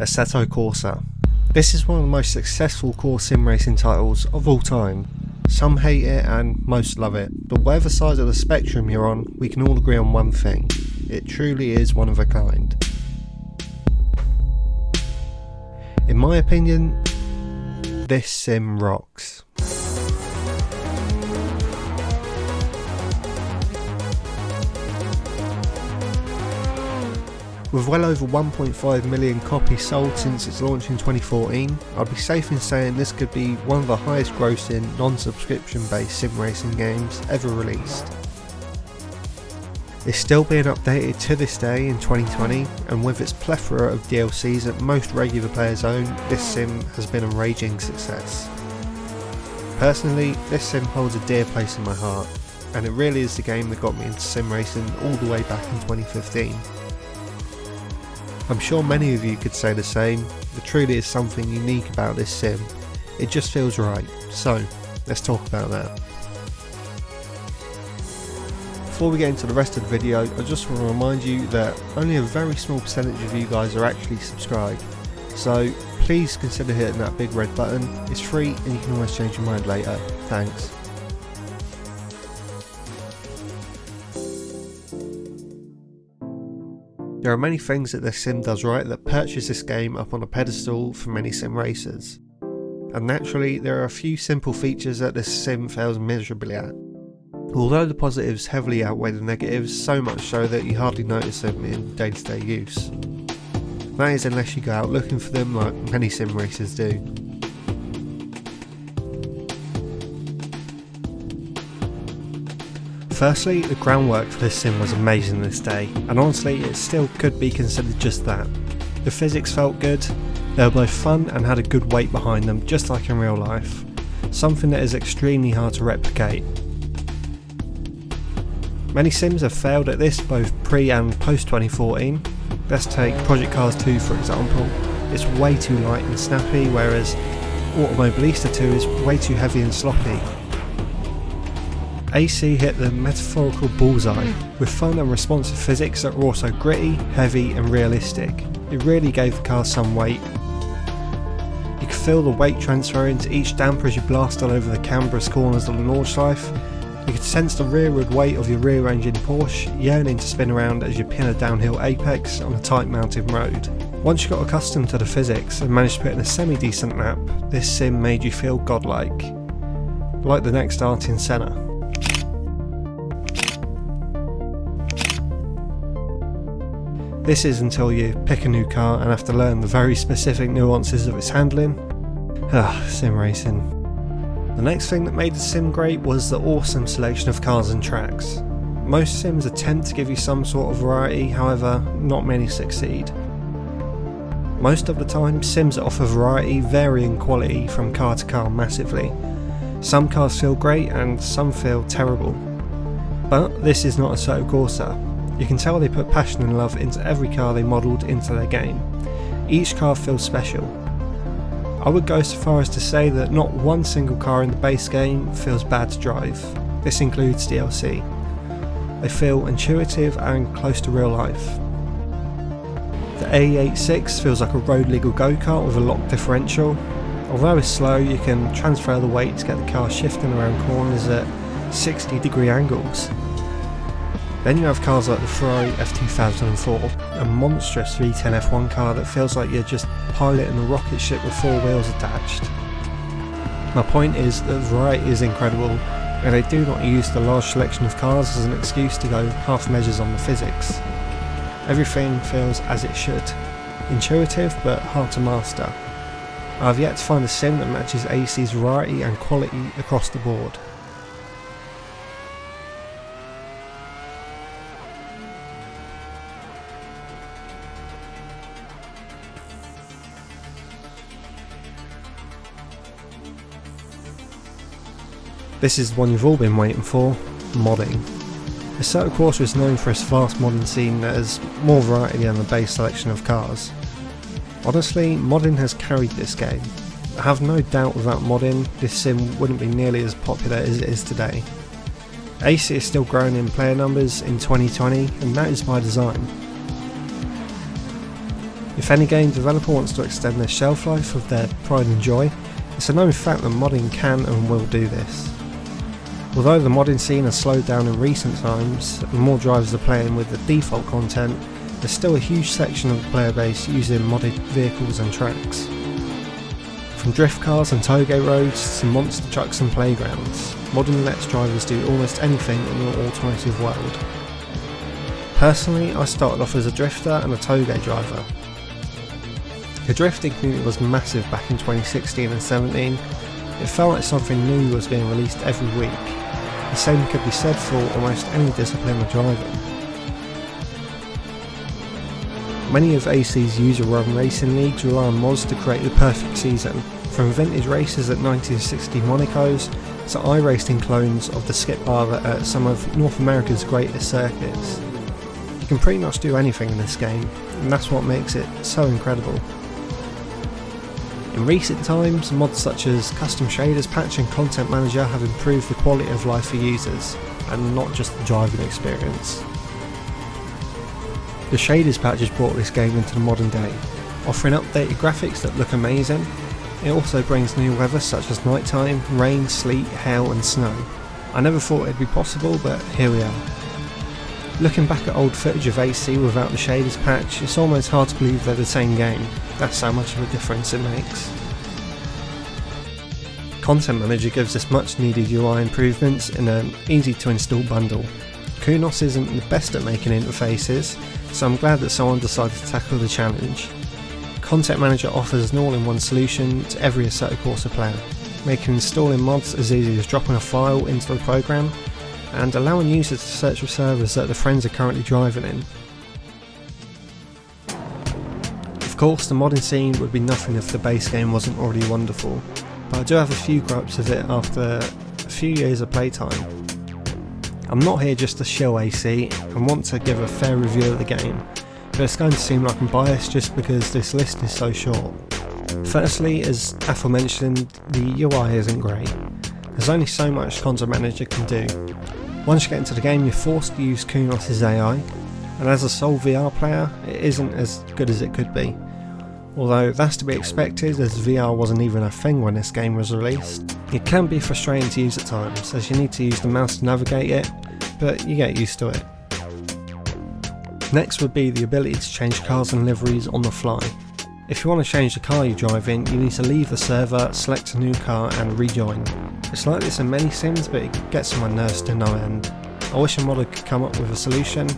Assetto Corsa. This is one of the most successful core sim racing titles of all time. Some hate it and most love it, but whatever side of the spectrum you're on, we can all agree on one thing: it truly is one of a kind. In my opinion, this sim rocks. With well over 1.5 million copies sold since its launch in 2014, I'd be safe in saying this could be one of the highest grossing non-subscription based sim racing games ever released. It's still being updated to this day in 2020, and with its plethora of DLCs that most regular players own, this sim has been a raging success. Personally, this sim holds a dear place in my heart, and it really is the game that got me into sim racing all the way back in 2015. I'm sure many of you could say the same. There truly is something unique about this sim. It just feels right. So, let's talk about that. Before we get into the rest of the video, I just want to remind you that only a very small percentage of you guys are actually subscribed. So, please consider hitting that big red button. It's free and you can always change your mind later. Thanks. There are many things that this sim does right that perches this game up on a pedestal for many sim racers. And naturally, there are a few simple features that this sim fails miserably at. Although the positives heavily outweigh the negatives, so much so that you hardly notice them in day-to-day use. That is unless you go out looking for them like many sim racers do. Firstly, the groundwork for this sim was amazing this day, and honestly it still could be considered just that. The physics felt good, they were both fun and had a good weight behind them, just like in real life, something that is extremely hard to replicate. Many sims have failed at this both pre and post 2014. Let's take Project Cars 2 for example. It's way too light and snappy, whereas Automobilista 2 is way too heavy and sloppy. AC hit the metaphorical bullseye, with fun and responsive physics that were also gritty, heavy and realistic. It really gave the car some weight. You could feel the weight transfer into each damper as you blasted over the camberous corners of the Nordschleife. You could sense the rearward weight of your rear engine Porsche yearning to spin around as you pin a downhill apex on a tight mountain road. Once you got accustomed to the physics and managed to put in a semi-decent lap, this sim made you feel godlike. Like the next Ayrton Senna. This is until you pick a new car and have to learn the very specific nuances of its handling. Sim racing. The next thing that made the sim great was the awesome selection of cars and tracks. Most sims attempt to give you some sort of variety, however, not many succeed. Most of the time, sims that offer variety vary in quality from car to car massively. Some cars feel great and some feel terrible. But this is not Assetto Corsa. You can tell they put passion and love into every car they modelled into their game. Each car feels special. I would go so far as to say that not one single car in the base game feels bad to drive. This includes DLC. They feel intuitive and close to real life. The AE86 feels like a road legal go-kart with a locked differential. Although it's slow, you can transfer the weight to get the car shifting around corners at 60-degree angles. Then you have cars like the Ferrari F2004, a monstrous V10 F1 car that feels like you're just piloting a rocket ship with 4 wheels attached. My point is that the variety is incredible, and they do not use the large selection of cars as an excuse to go half measures on the physics. Everything feels as it should. Intuitive but hard to master. I have yet to find a sim that matches AC's variety and quality across the board. This is the one you've all been waiting for: modding. Assetto Corsa is known for its vast modding scene that has more variety than the base selection of cars. Honestly, modding has carried this game. I have no doubt without modding, this sim wouldn't be nearly as popular as it is today. AC is still growing in player numbers in 2020, and that is by design. If any game developer wants to extend the shelf life of their pride and joy, it's a known fact that modding can and will do this. Although the modding scene has slowed down in recent times and more drivers are playing with the default content, there's still a huge section of the player base using modded vehicles and tracks. From drift cars and tollgate roads to monster trucks and playgrounds, modding lets drivers do almost anything in your automotive world. Personally, I started off as a drifter and a tollgate driver. The drifting community was massive back in 2016 and 17. It felt like something new was being released every week. The same could be said for almost any discipline of driving. Many of AC's user-run racing leagues rely on mods to create the perfect season, from vintage races at 1960 Monaco's to iRacing clones of the skip bar at some of North America's greatest circuits. You can pretty much do anything in this game, and that's what makes it so incredible. In recent times, mods such as Custom Shaders Patch and Content Manager have improved the quality of life for users, and not just the driving experience. The Shaders Patch has brought this game into the modern day, offering updated graphics that look amazing. It also brings new weather such as nighttime, rain, sleet, hail and snow. I never thought it'd be possible, but here we are. Looking back at old footage of AC without the Shaders Patch, it's almost hard to believe they're the same game. That's how much of a difference it makes. Content Manager gives us much needed UI improvements in an easy to install bundle. Kunos isn't the best at making interfaces, so I'm glad that someone decided to tackle the challenge. Content Manager offers an all-in-one solution to every Assetto Corsa player, making installing mods as easy as dropping a file into the program and allowing users to search for servers that their friends are currently driving in. Of course, the modding scene would be nothing if the base game wasn't already wonderful, but I do have a few gripes with it after a few years of playtime. I'm not here just to shill AC and want to give a fair review of the game, but it's going to seem like I'm biased just because this list is so short. Firstly, as aforementioned, the UI isn't great. There's only so much Content Manager can do. Once you get into the game, you're forced to use Kunos' AI, and as a sole VR player, it isn't as good as it could be. Although that's to be expected, as VR wasn't even a thing when this game was released. It can be frustrating to use at times, as you need to use the mouse to navigate it, but you get used to it. Next would be the ability to change cars and liveries on the fly. If you want to change the car you drive in, you need to leave the server, select a new car and rejoin. It's like this in many sims, but it gets on my nerves to no end. I wish a modder could come up with a solution.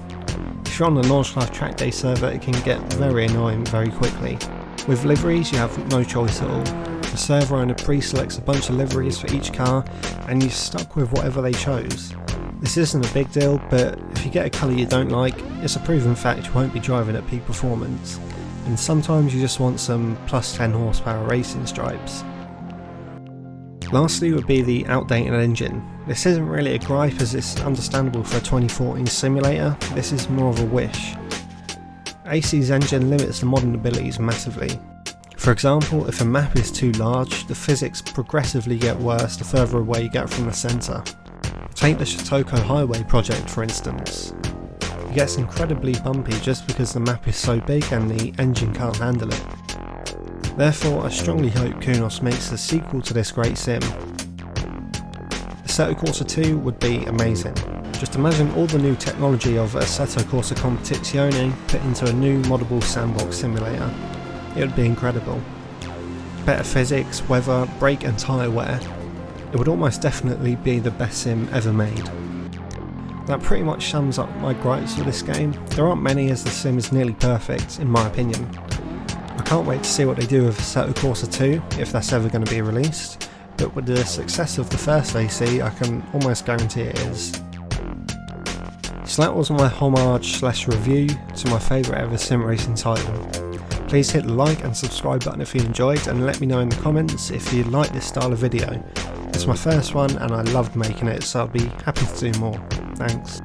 If you're on the Launch Life Track Day server, it can get very annoying very quickly. With liveries, you have no choice at all. The server owner pre-selects a bunch of liveries for each car, and you're stuck with whatever they chose. This isn't a big deal, but if you get a colour you don't like, it's a proven fact you won't be driving at peak performance. And sometimes you just want some plus 10 horsepower racing stripes. Lastly would be the outdated engine. This isn't really a gripe as it's understandable for a 2014 simulator, this is more of a wish. AC's engine limits the modding abilities massively. For example, if a map is too large, the physics progressively get worse the further away you get from the centre. Take the Shotoko Highway project for instance. It gets incredibly bumpy just because the map is so big and the engine can't handle it. Therefore, I strongly hope Kunos makes a sequel to this great sim. Assetto Corsa 2 would be amazing. Just imagine all the new technology of Assetto Corsa Competizione put into a new moddable sandbox simulator. It would be incredible. Better physics, weather, brake and tyre wear. It would almost definitely be the best sim ever made. That pretty much sums up my gripes with this game. There aren't many as the sim is nearly perfect, in my opinion. I can't wait to see what they do with Assetto Corsa 2, if that's ever going to be released, but with the success of the first AC, I can almost guarantee it is. So that was my homage/review to my favourite ever sim racing title. Please hit the like and subscribe button if you enjoyed, and let me know in the comments if you like this style of video. It's my first one and I loved making it, so I'll be happy to do more. Thanks.